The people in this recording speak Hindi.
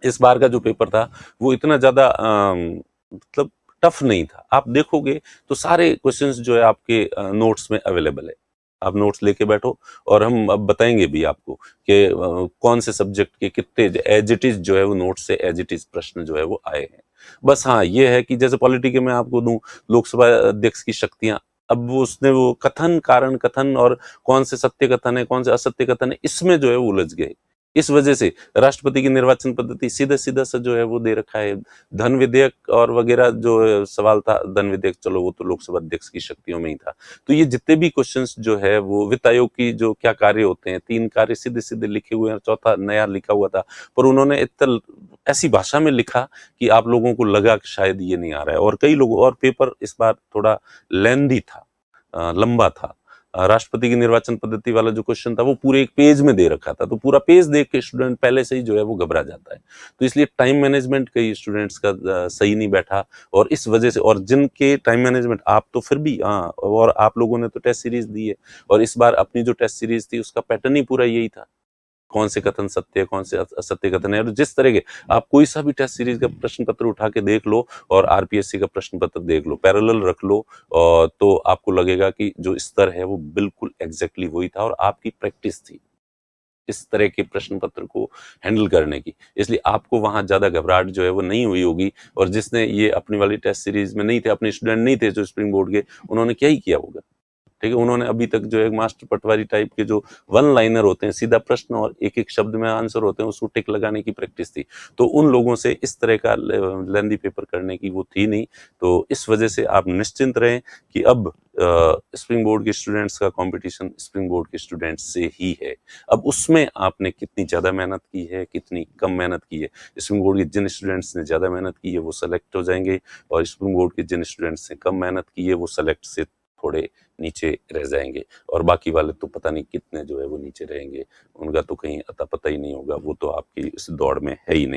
इस बार का जो पेपर था वो इतना ज़्यादा मतलब टफ नहीं था। आप देखोगे तो सारे क्वेश्चंस जो है आपके नोट्स में अवेलेबल है। आप नोट्स लेके बैठो और हम अब बताएंगे भी आपको कि कौन से सब्जेक्ट के कितने एज इट इज जो है वो नोट्स से एज इट इज प्रश्न जो है वो आए हैं। बस हाँ, ये है कि जैसे पॉलिटी के मैं आपको दूं, लोकसभा अध्यक्ष की शक्तियां, अब वो उसने वो कथन, कारण कथन और कौन से सत्य कथन है कौन से असत्य कथन है, इसमें जो है वो उलझ गए। इस वजह से राष्ट्रपति की निर्वाचन पद्धति सीधा सीधा सा जो है वो दे रखा है। धन विधेयक और वगैरह जो सवाल था, धन विधेयक चलो वो तो लोकसभा अध्यक्ष की शक्तियों में ही था। तो ये जितने भी क्वेश्चंस जो है वो वित्त आयोग की जो क्या कार्य होते हैं, 3 कार्य सीधे सीधे लिखे हुए हैं, चौथा नया लिखा हुआ था, पर उन्होंने इतना ऐसी भाषा में लिखा कि आप लोगों को लगा कि शायद ये नहीं आ रहा है। और कई लोगों, और पेपर इस बार थोड़ा लेंदी था, लंबा था। राष्ट्रपति की निर्वाचन पद्धति वाला जो क्वेश्चन था वो पूरे एक पेज में दे रखा था, तो पूरा पेज देख के स्टूडेंट पहले से ही जो है वो घबरा जाता है। तो इसलिए टाइम मैनेजमेंट कई स्टूडेंट्स का सही नहीं बैठा, और इस वजह से, और जिनके टाइम मैनेजमेंट, आप तो फिर भी हाँ, और आप लोगों ने तो टेस्ट सीरीज दी है, और इस बार अपनी जो टेस्ट सीरीज थी उसका पैटर्न ही पूरा यही था, कौन से कथन सत्य है कौन से असत्य कथन है। और जिस तरह के आप कोई सा भी टेस्ट सीरीज का प्रश्न पत्र उठा के देख लो और आरपीएससी का प्रश्न पत्र देख लो, पैरेलल रख लो, और तो आपको लगेगा कि जो स्तर है वो बिल्कुल एग्जैक्टली वही था, और आपकी प्रैक्टिस थी इस तरह के प्रश्न पत्र को हैंडल करने की, इसलिए आपको वहां ज्यादा घबराहट जो है वो नहीं हुई होगी। और जिसने ये अपनी वाली टेस्ट सीरीज में नहीं थे, अपने स्टूडेंट नहीं थे जो स्प्रिंग बोर्ड के, उन्होंने क्या ही किया होगा। ठीक है, उन्होंने अभी तक जो है मास्टर पटवारी टाइप के जो वन लाइनर होते हैं, सीधा प्रश्न और एक एक शब्द में आंसर होते हैं, उसको टिक लगाने की प्रैक्टिस थी। तो उन लोगों से इस तरह का लेंदी पेपर करने की वो थी नहीं। तो इस वजह से आप निश्चिंत रहें कि अब स्प्रिंग बोर्ड के स्टूडेंट्स का कंपटीशन स्प्रिंग बोर्ड के स्टूडेंट्स से ही है। अब उसमें आपने कितनी ज्यादा मेहनत की है, कितनी कम मेहनत की है, स्प्रिंग बोर्ड के जिन स्टूडेंट्स ने ज्यादा मेहनत की है वो सेलेक्ट हो जाएंगे, और स्प्रिंग बोर्ड के जिन स्टूडेंट्स ने कम मेहनत की है वो सेलेक्ट से थोड़े नीचे रह जाएंगे, और बाकी वाले तो पता नहीं कितने जो है वो नीचे रहेंगे, उनका तो कहीं अता पता ही नहीं होगा, वो तो आपकी इस दौड़ में है ही नहीं।